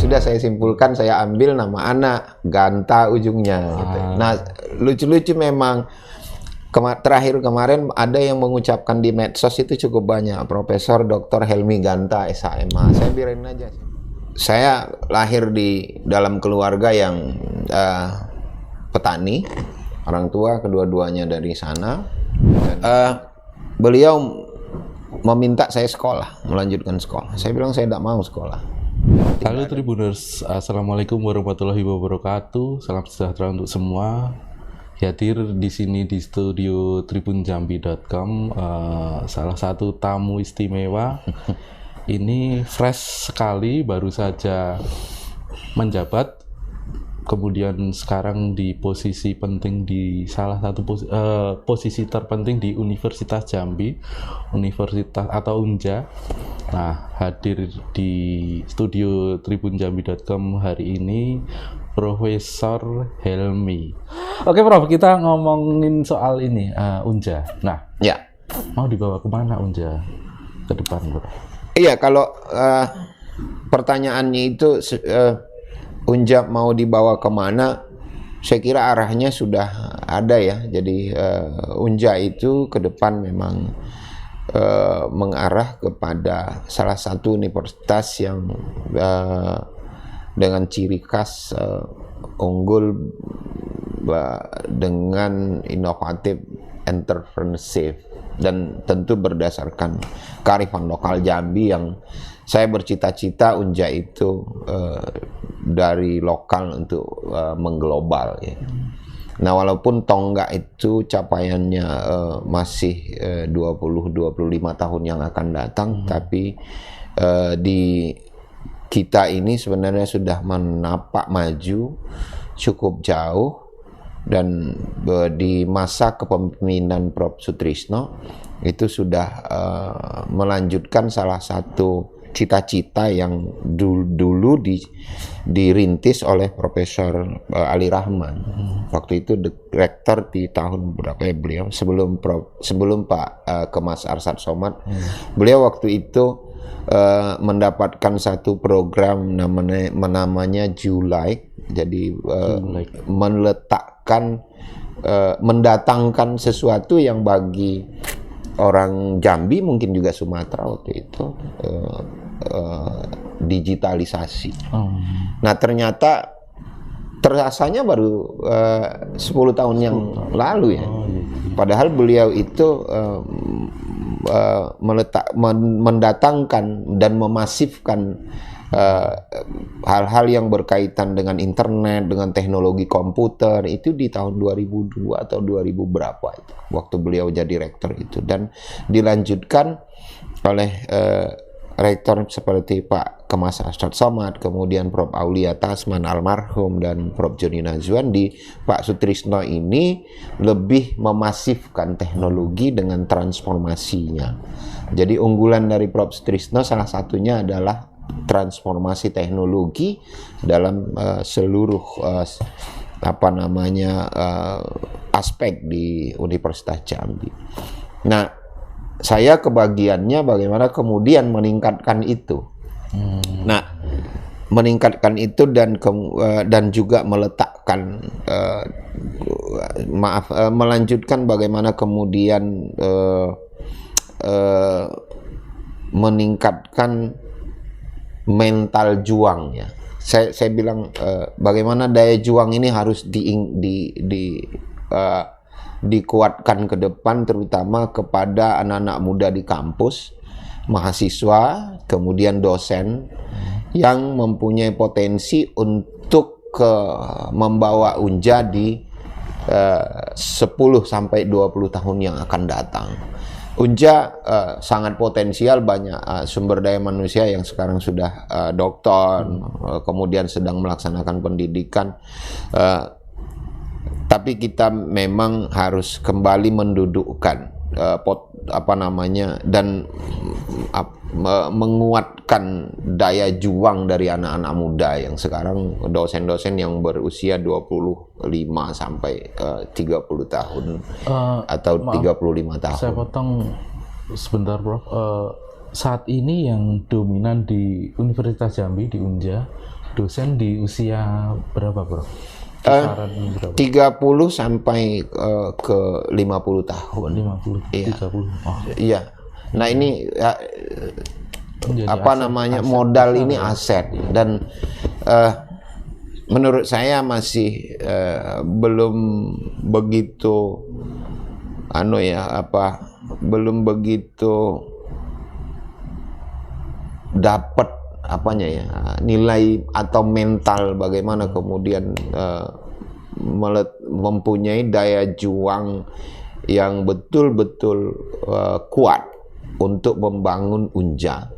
sudah saya simpulkan, saya ambil nama anak, Ganta ujungnya. Gitu. Nah, lucu-lucu memang. Terakhir kemarin ada yang mengucapkan di medsos itu cukup banyak. Profesor Dr. Helmi Ganta, SHMH. Saya biarin aja. Saya lahir di dalam keluarga yang petani. Orang tua kedua-duanya dari sana. Beliau meminta saya sekolah, melanjutkan sekolah. Saya bilang saya tidak mau sekolah. Halo Tribuners, Assalamualaikum warahmatullahi wabarakatuh. Salam sejahtera untuk semua. Hadir di sini di studio tribunjambi.com, salah satu tamu istimewa. Ini fresh sekali, baru saja menjabat, kemudian sekarang di posisi penting di salah satu posisi terpenting di Universitas Jambi, Universitas atau UNJA. Nah, hadir di studio tribunjambi.com hari ini Profesor Helmi. Oke Prof, kita ngomongin soal ini, UNJA. Nah, ya, mau dibawa kemana UNJA ke depan, Prof? Iya, kalau pertanyaannya itu UNJA mau dibawa kemana, saya kira arahnya sudah ada ya. Jadi UNJA itu ke depan memang mengarah kepada salah satu universitas yang dengan ciri khas unggul dengan inovatif, entrepreneurship, dan tentu berdasarkan kearifan lokal Jambi yang saya bercita-cita UNJA itu dari lokal untuk mengglobal ya. Nah, walaupun tonggak itu capaiannya masih 20-25 tahun yang akan datang, tapi di kita ini sebenarnya sudah menapak maju cukup jauh, dan di masa kepemimpinan Prof. Sutrisno itu sudah melanjutkan salah satu cita-cita yang dulu dirintis oleh Profesor Ali Rahman. Waktu itu rektor di tahun berapa ya beliau, sebelum Pak Kemas Arsad Somad. Beliau waktu itu mendapatkan satu program namanya Julike. Jadi mendatangkan sesuatu yang bagi orang Jambi, mungkin juga Sumatera waktu itu, digitalisasi. Nah, ternyata terasanya baru 10 tahun yang lalu ya. Padahal beliau itu mendatangkan dan memasifkan hal-hal yang berkaitan dengan internet, dengan teknologi komputer itu di tahun 2002 atau 2000 berapa itu, waktu beliau jadi rektor itu, dan dilanjutkan oleh rektor seperti Pak Kemas Arsad Somad, kemudian Prof. Aulia Tasman almarhum, dan Prof. Joni Nazwan. Di Pak Sutrisno ini lebih memasifkan teknologi dengan transformasinya. Jadi unggulan dari Prof. Sutrisno salah satunya adalah transformasi teknologi dalam seluruh aspek di Universitas Jambi. Nah, saya kebagiannya bagaimana kemudian meningkatkan itu. Nah, meningkatkan itu dan juga meletakkan melanjutkan bagaimana kemudian meningkatkan mental juang ya. Saya bilang bagaimana daya juang ini harus dikuatkan ke depan, terutama kepada anak-anak muda di kampus, mahasiswa, kemudian dosen yang mempunyai potensi untuk membawa UNJA di 10 sampai 20 tahun yang akan datang. UNJA sangat potensial, banyak sumber daya manusia yang sekarang sudah doktor, kemudian sedang melaksanakan pendidikan. Tapi kita memang harus kembali mendudukkan dan menguatkan daya juang dari anak-anak muda yang sekarang, dosen-dosen yang berusia 25 sampai 30 tahun atau 35 tahun. Saya potong sebentar, Prof. Saat ini yang dominan di Universitas Jambi, di UNJA, dosen di usia berapa, Bro? Kisaran berapa? 30 sampai ke 50 tahun. 50, Iya. 30. Oh, Iya. Nah, ini ya, menjadi apa aset- namanya, aset modal besar ini ya. aset, dan menurut saya masih belum begitu belum begitu dapat nilai atau mental bagaimana kemudian mempunyai daya juang yang betul-betul kuat untuk membangun Unja,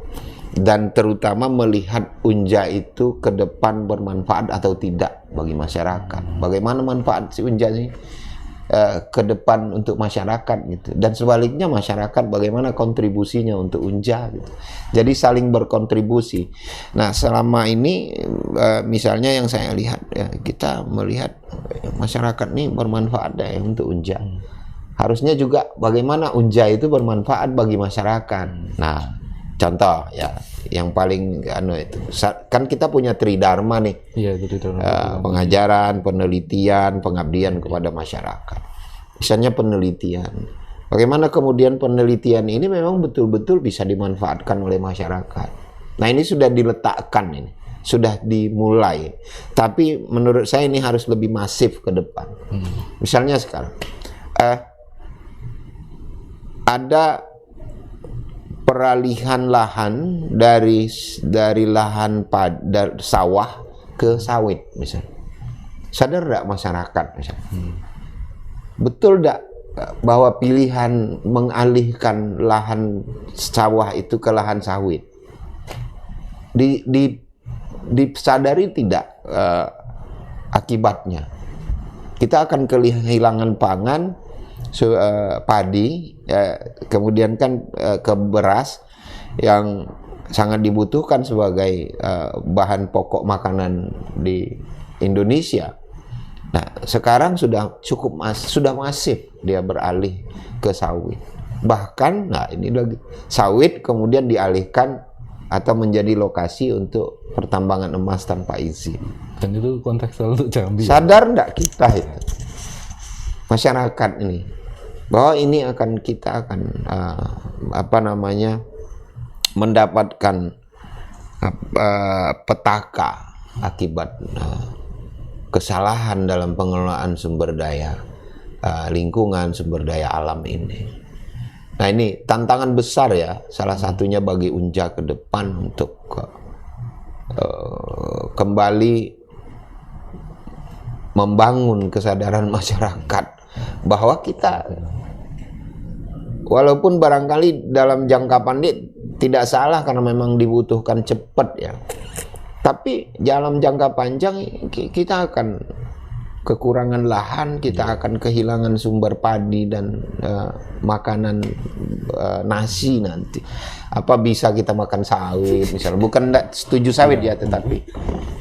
dan terutama melihat Unja itu ke depan bermanfaat atau tidak bagi masyarakat. Bagaimana manfaat si Unja ini ke depan untuk masyarakat gitu, dan sebaliknya masyarakat bagaimana kontribusinya untuk Unja gitu. Jadi saling berkontribusi. Nah, selama ini misalnya yang saya lihat ya, kita melihat masyarakat ini bermanfaat ya untuk Unja. Harusnya juga bagaimana Unja itu bermanfaat bagi masyarakat. Nah, contoh ya, yang paling itu kan kita punya Tridharma nih. Iya, itu Pengajaran, penelitian, pengabdian kepada masyarakat. Misalnya penelitian. Bagaimana kemudian penelitian ini memang betul-betul bisa dimanfaatkan oleh masyarakat. Nah, ini sudah diletakkan ini, sudah dimulai. Tapi menurut saya ini harus lebih masif ke depan. Misalnya sekarang ada peralihan lahan dari lahan sawah ke sawit misalnya. Sadar tidak masyarakat misalnya? Betul tidak bahwa pilihan mengalihkan lahan sawah itu ke lahan sawit disadari tidak akibatnya? Kita akan kehilangan pangan, padi, kemudian kan ke beras yang sangat dibutuhkan sebagai bahan pokok makanan di Indonesia. Nah, sekarang sudah sudah masif dia beralih ke sawit. Bahkan, nah ini lagi sawit kemudian dialihkan atau menjadi lokasi untuk pertambangan emas tanpa izin. Dan itu kontekstual untuk Jambi. Sadar enggak kita itu? Masyarakat ini bahwa ini kita akan mendapatkan petaka akibat kesalahan dalam pengelolaan sumber daya lingkungan, sumber daya alam ini. Nah, ini tantangan besar ya, salah satunya bagi Unja ke depan untuk kembali membangun kesadaran masyarakat bahwa kita, walaupun barangkali dalam jangka pendek tidak salah karena memang dibutuhkan cepat ya, tapi dalam jangka panjang kita akan kekurangan lahan, kita akan kehilangan sumber padi dan makanan nasi nanti. Apa bisa kita makan sawit misalnya? Bukan tidak setuju sawit ya, tetapi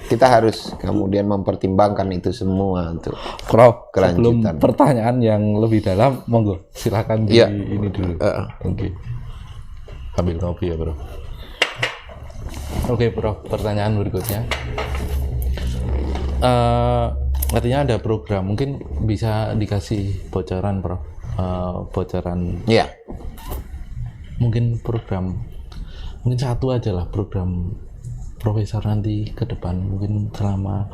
kita harus kemudian mempertimbangkan itu semua untuk Prof, kelanjutan. sebelum pertanyaan yang lebih dalam, monggo silakan di ini dulu. Oke. Ambil kopi ya, Bro. Oke, Prof, pertanyaan berikutnya. Artinya ada program, mungkin bisa dikasih bocoran, Prof. Bocoran. Iya. Mungkin satu aja lah program Profesor nanti ke depan, mungkin selama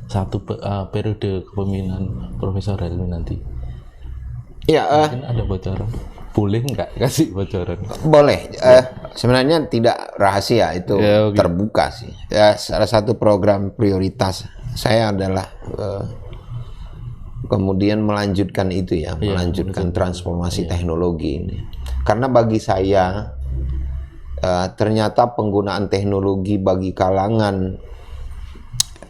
satu periode kepemimpinan Profesor Helmi nanti. Iya. Mungkin ada bocoran. Boleh nggak kasih bocoran? Boleh. Sebenarnya tidak rahasia, itu Ya, okay. Terbuka sih. Ya, salah satu program prioritas saya adalah kemudian melanjutkan itu ya, melanjutkan transformasi teknologi ini. Karena bagi saya ternyata penggunaan teknologi bagi kalangan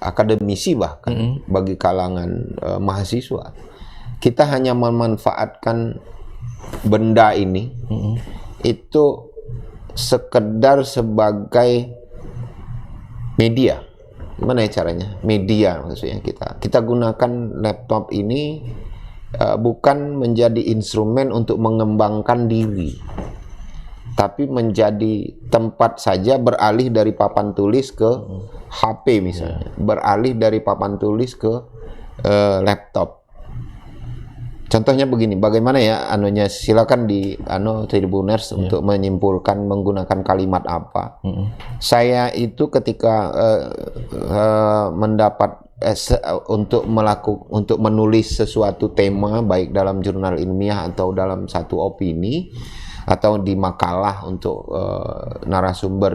akademisi, bahkan bagi kalangan mahasiswa, kita hanya memanfaatkan benda ini itu sekedar sebagai media. Gimana ya caranya? Media maksudnya kita gunakan laptop ini bukan menjadi instrumen untuk mengembangkan diri, tapi menjadi tempat saja beralih dari papan tulis ke HP misalnya, beralih dari papan tulis ke laptop. Contohnya begini, bagaimana ya anunya, silakan di Tribuners untuk menyimpulkan menggunakan kalimat apa. Saya itu ketika mendapat untuk menulis sesuatu tema baik dalam jurnal ilmiah atau dalam satu opini atau di makalah untuk narasumber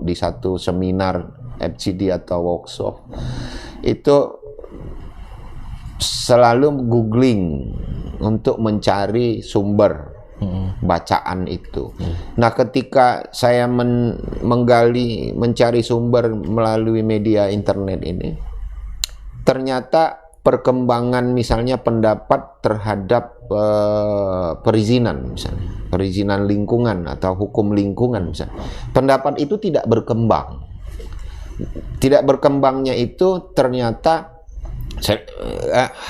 di satu seminar FGD atau workshop, itu selalu googling untuk mencari sumber bacaan itu. Nah, ketika saya mencari sumber melalui media internet ini, ternyata perkembangan misalnya pendapat terhadap perizinan misalnya, perizinan lingkungan atau hukum lingkungan misalnya, pendapat itu tidak berkembang. Tidak berkembangnya itu ternyata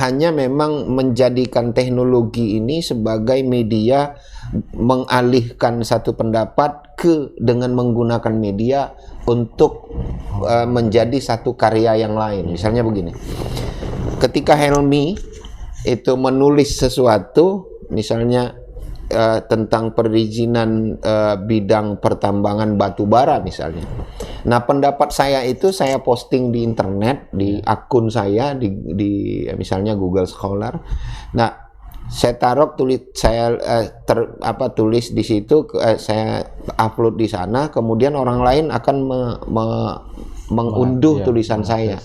hanya memang menjadikan teknologi ini sebagai media mengalihkan satu pendapat dengan menggunakan media untuk menjadi satu karya yang lain. Misalnya begini, ketika Helmi itu menulis sesuatu misalnya tentang perizinan bidang pertambangan batu bara misalnya. Nah, pendapat saya itu saya posting di internet, di akun saya di misalnya Google Scholar. Nah, saya taruh tulis di situ, saya upload di sana, kemudian orang lain akan mengunduh tulisan saya.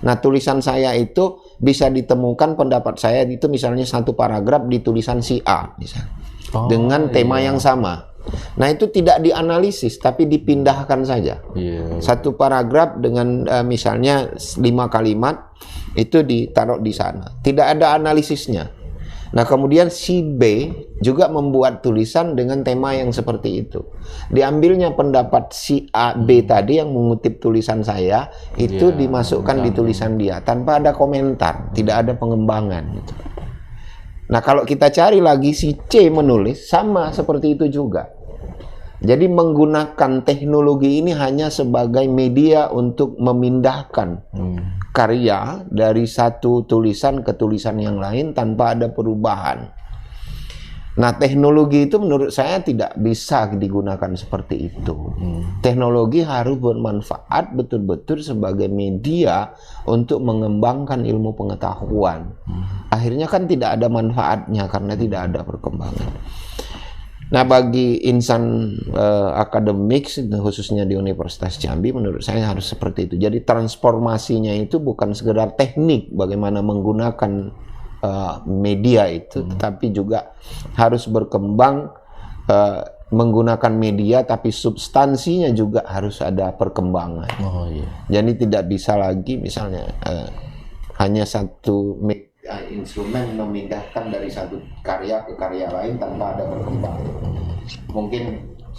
Nah, tulisan saya itu bisa ditemukan pendapat saya itu misalnya satu paragraf di tulisan si A misalnya. Dengan tema yang sama. Nah, itu tidak dianalisis tapi dipindahkan saja. Satu paragraf dengan misalnya 5 kalimat itu ditaruh di sana. Tidak ada analisisnya. Nah, kemudian si B juga membuat tulisan dengan tema yang seperti itu. Diambilnya pendapat si A, B tadi yang mengutip tulisan saya, itu dimasukkan di tulisan dia tanpa ada komentar, tidak ada pengembangan gitu. Nah, kalau kita cari lagi si C menulis, sama seperti itu juga. Jadi menggunakan teknologi ini hanya sebagai media untuk memindahkan karya dari satu tulisan ke tulisan yang lain tanpa ada perubahan. Nah, teknologi itu menurut saya tidak bisa digunakan seperti itu. Teknologi harus bermanfaat betul-betul sebagai media untuk mengembangkan ilmu pengetahuan. Akhirnya kan tidak ada manfaatnya karena tidak ada perkembangan. Nah, bagi insan akademik khususnya di Universitas Jambi, menurut saya harus seperti itu. Jadi transformasinya itu bukan sekedar teknik bagaimana menggunakan media itu, tetapi juga harus berkembang menggunakan media, tapi substansinya juga harus ada perkembangan. Jadi tidak bisa lagi misalnya hanya satu instrumen memindahkan dari satu karya ke karya lain tanpa ada perkembangan. Mungkin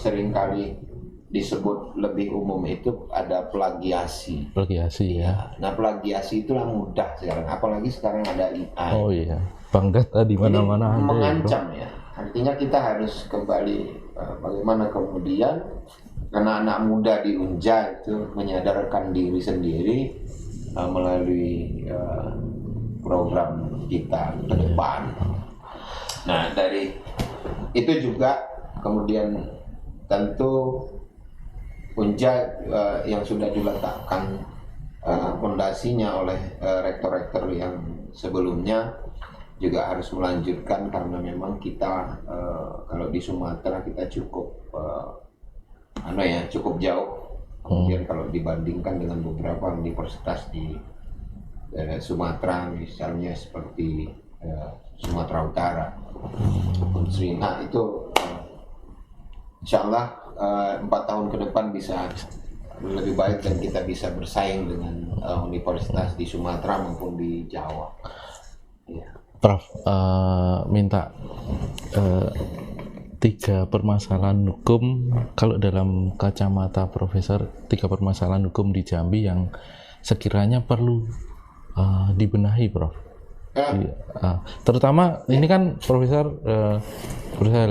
seringkali disebut lebih umum itu ada plagiasi. Ya. Nah, plagiasi itulah mudah sekarang, apalagi sekarang ada AI. Bank data di mana-mana ada. Mengancam ya. Artinya kita harus kembali bagaimana kemudian anak-anak muda di Unja itu menyadarkan diri sendiri melalui program kita ke depan. Nah, dari itu juga kemudian tentu Unja yang sudah diletakkan fondasinya oleh rektor-rektor yang sebelumnya juga harus melanjutkan, karena memang kita kalau di Sumatera kita cukup cukup jauh. Kemudian kalau dibandingkan dengan beberapa universitas di Sumatera misalnya seperti Sumatera Utara, nah itu insya Allah 4 tahun ke depan bisa lebih baik dan kita bisa bersaing dengan universitas di Sumatera maupun di Jawa. Prof, minta 3 permasalahan hukum, kalau dalam kacamata Profesor, 3 permasalahan hukum di Jambi yang sekiranya perlu dibenahi, Prof. Terutama ini kan Profesor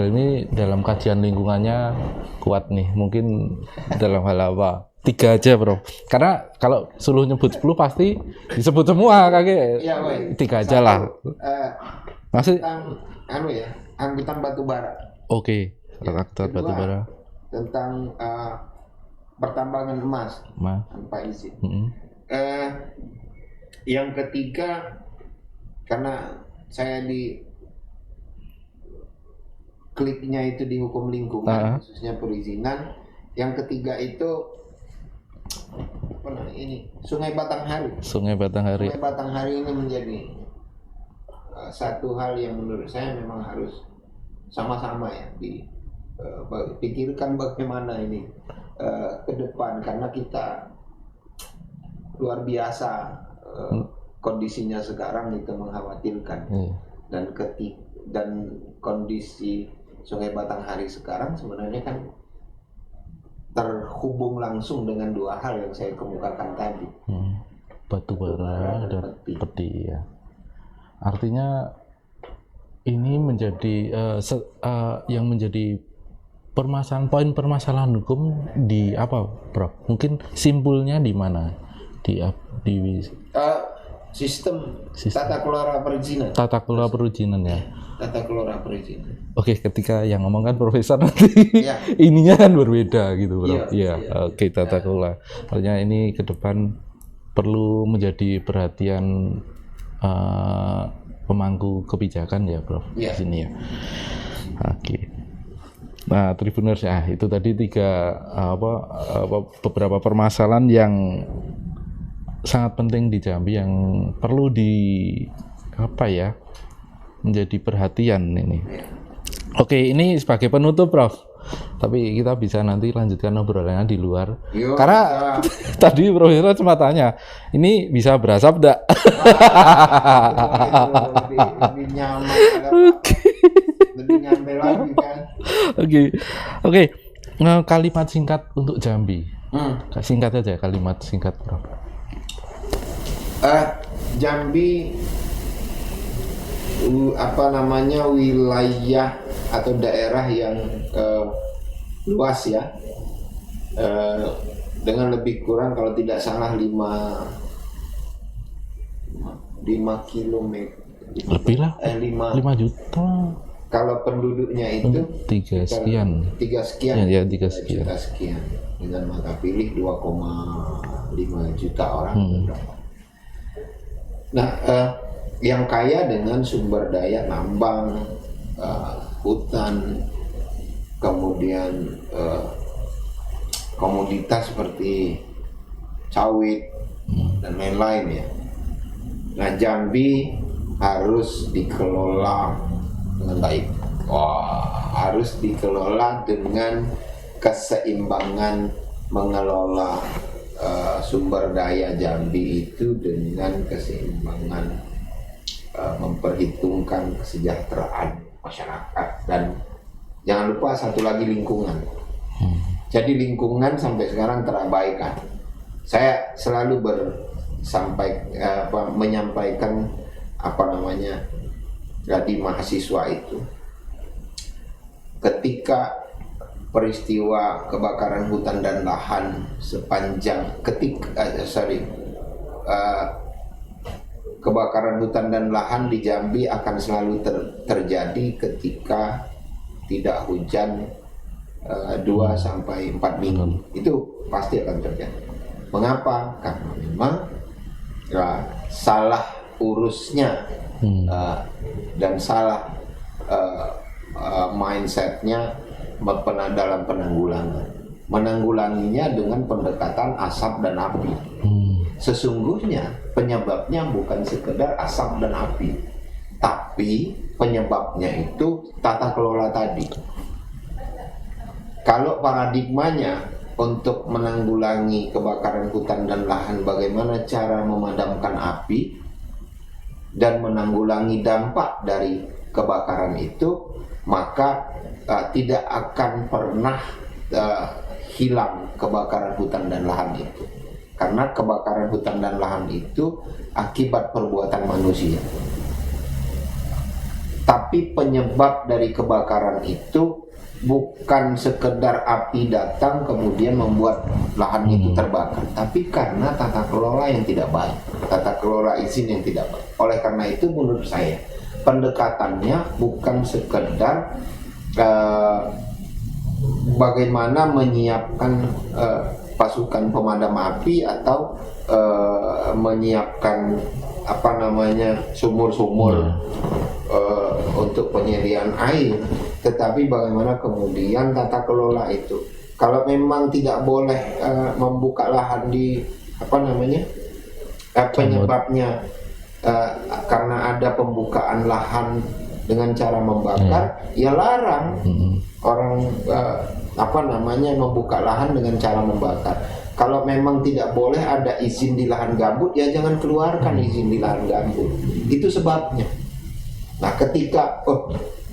ini dalam kajian lingkungannya kuat nih. Mungkin dalam hal apa? 3 aja, Bro. Karena kalau Suluh nyebut 10 pasti disebut semua kakek. Iya, 3 aja lah. Masih tentang angkutan batu bara. Oke. Angkutan batu bara. Tentang pertambangan emas. Tanpa izin. Yang ketiga, karena saya di kliknya itu di hukum lingkungan, khususnya perizinan. Yang ketiga itu Sungai Batanghari. Sungai Batanghari ini menjadi satu hal yang menurut saya memang harus sama-sama ya dipikirkan bagaimana ini ke depan, karena kita luar biasa kondisinya sekarang itu mengkhawatirkan. Dan kondisi Sungai Batanghari sekarang sebenarnya kan terhubung langsung dengan 2 hal yang saya kemukakan tadi, batu bara dan peti ya. Artinya ini menjadi yang menjadi poin permasalahan hukum di apa, Prof? Mungkin simpulnya di mana? Di sistem tata kelola perizinan. Tata kelola perizinan ya. Tata kelola perizinan. Oke, ketika yang ngomong kan Profesor nanti ininya kan berbeda gitu, Bro. Iya. Oke, tata kelola. Artinya ini ke depan perlu menjadi perhatian pemangku kebijakan ya, Prof. Di sini ya. Oke. Nah, Tribuners ya, itu tadi 3 beberapa permasalahan yang sangat penting di Jambi yang perlu menjadi perhatian ini. Oke, ini sebagai penutup, Prof. Tapi kita bisa nanti lanjutkan obrolannya di luar. Karena tadi Profesor cuma tanya, ini bisa berasap enggak? Lebih nyaman. Lebih nyampe lagi kan. Oke. Kalimat singkat untuk Jambi. Singkat aja, kalimat singkat, Prof. Jambi wilayah atau daerah yang luas ya, dengan lebih kurang kalau tidak salah 5 kilometer lebih lah, 5 juta kalau penduduknya itu 3 sekian ya, 3 juta sekian, dengan mata pilih 2,5 juta orang. Nah, yang kaya dengan sumber daya tambang, hutan, kemudian komoditas seperti sawit dan lain-lain ya. Nah, Jambi harus dikelola dengan baik. Harus dikelola dengan keseimbangan mengelola sumber daya Jambi itu dengan keseimbangan memperhitungkan kesejahteraan masyarakat, dan jangan lupa satu lagi lingkungan. Jadi lingkungan sampai sekarang terabaikan. Saya selalu menyampaikan di mahasiswa itu, ketika peristiwa kebakaran hutan dan lahan kebakaran hutan dan lahan di Jambi akan selalu terjadi ketika tidak hujan 2 sampai 4 minggu. Itu pasti akan terjadi. Mengapa? Karena memang salah urusnya dan salah mindsetnya dalam menanggulanginya dengan pendekatan asap dan api. Sesungguhnya penyebabnya bukan sekedar asap dan api, tapi penyebabnya itu tata kelola tadi. Kalau paradigmanya untuk menanggulangi kebakaran hutan dan lahan, bagaimana cara memadamkan api dan menanggulangi dampak dari kebakaran itu, maka tidak akan pernah hilang kebakaran hutan dan lahan itu. Karena kebakaran hutan dan lahan itu akibat perbuatan manusia. Tapi penyebab dari kebakaran itu bukan sekedar api datang kemudian membuat lahan itu terbakar, tapi karena tata kelola yang tidak baik, tata kelola izin yang tidak baik. Oleh karena itu menurut saya pendekatannya bukan sekedar bagaimana menyiapkan pasukan pemadam api atau menyiapkan sumur-sumur untuk penyediaan air, tetapi bagaimana kemudian tata kelola itu. Kalau memang tidak boleh membuka lahan di penyebabnya karena ada pembukaan lahan dengan cara membakar, ya larang orang membuka lahan dengan cara membakar. Kalau memang tidak boleh ada izin di lahan gambut, ya jangan keluarkan izin di lahan gambut. Itu sebabnya. Nah, ketika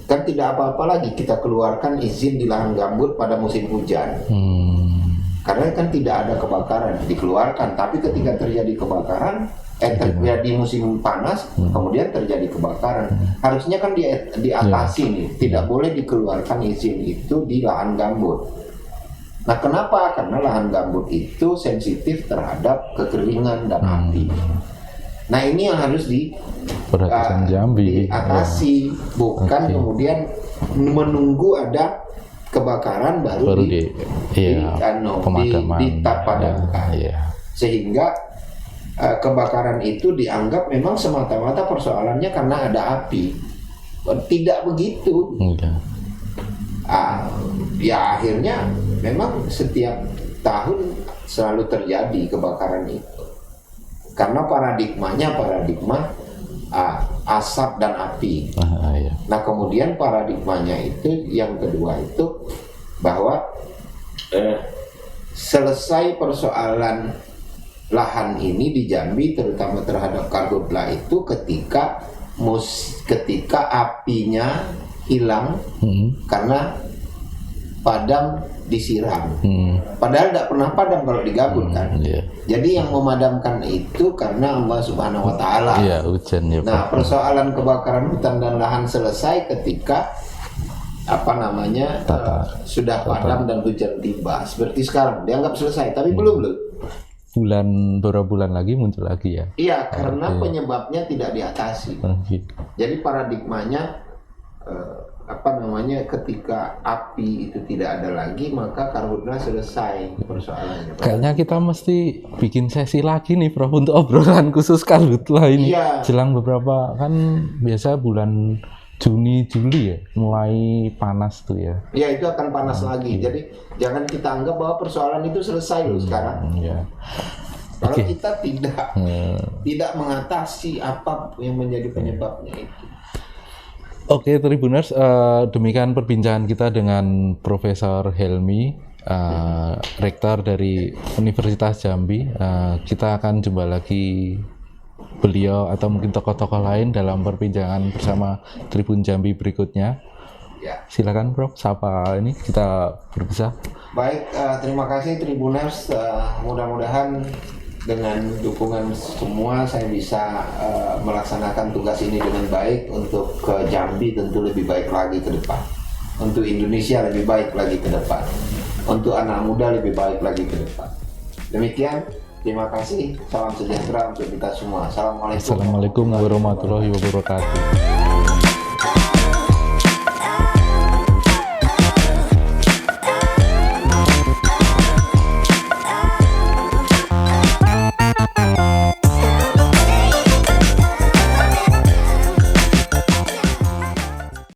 kan tidak apa-apa lagi kita keluarkan izin di lahan gambut pada musim hujan, karena kan tidak ada kebakaran dikeluarkan. Tapi ketika terjadi kebakaran, terjadi musim panas, kemudian terjadi kebakaran, harusnya kan diatasi nih. Tidak boleh dikeluarkan izin itu di lahan gambut. Nah, kenapa? Karena lahan gambut itu sensitif terhadap kekeringan dan api. Nah, ini yang harus diatasi, bukan kemudian menunggu ada kebakaran baru dipadamkan. Sehingga kebakaran itu dianggap memang semata-mata persoalannya karena ada api. Tidak begitu. Ya akhirnya memang setiap tahun selalu terjadi kebakaran itu. Karena paradigma asap dan api. Nah, kemudian paradigmanya itu yang kedua itu bahwa selesai persoalan lahan ini di Jambi terutama terhadap karhutla itu ketika apinya hilang karena padam disiram. Padahal tidak pernah padam kalau digabut kan. Jadi yang memadamkan itu karena Allah Subhanahu Wa Taala. Hujan ya. Nah, persoalan kebakaran hutan dan lahan selesai ketika sudah padam dan hujan tiba. Seperti sekarang dianggap selesai, tapi belum. Beberapa bulan lagi muncul lagi ya. Iya, karena penyebabnya tidak diatasi. Jadi paradigmanya ketika api itu tidak ada lagi, maka karhutla selesai persoalannya. Kayaknya kita mesti bikin sesi lagi nih, Prof, untuk obrolan khusus karhutla ini. Jelang beberapa, kan biasa bulan Juni Juli ya mulai panas tuh ya. Iya, itu akan panas lagi. Jadi jangan kita anggap bahwa persoalan itu selesai loh sekarang. Kalau kita tidak mengatasi apa yang menjadi penyebabnya itu. Oke, Tribuners, demikian perbincangan kita dengan Profesor Helmi, Rektor dari Universitas Jambi. Kita akan jumpa lagi beliau atau mungkin tokoh-tokoh lain dalam perbincangan bersama Tribun Jambi berikutnya. Silakan, Prof, sapa ini kita berpisah. Baik, terima kasih Tribuners. Mudah-mudahan dengan dukungan semua saya bisa melaksanakan tugas ini dengan baik. Untuk ke Jambi tentu lebih baik lagi ke depan, untuk Indonesia lebih baik lagi ke depan, untuk anak muda lebih baik lagi ke depan. Demikian, terima kasih, salam sejahtera untuk kita semua. Assalamualaikum warahmatullahi wabarakatuh.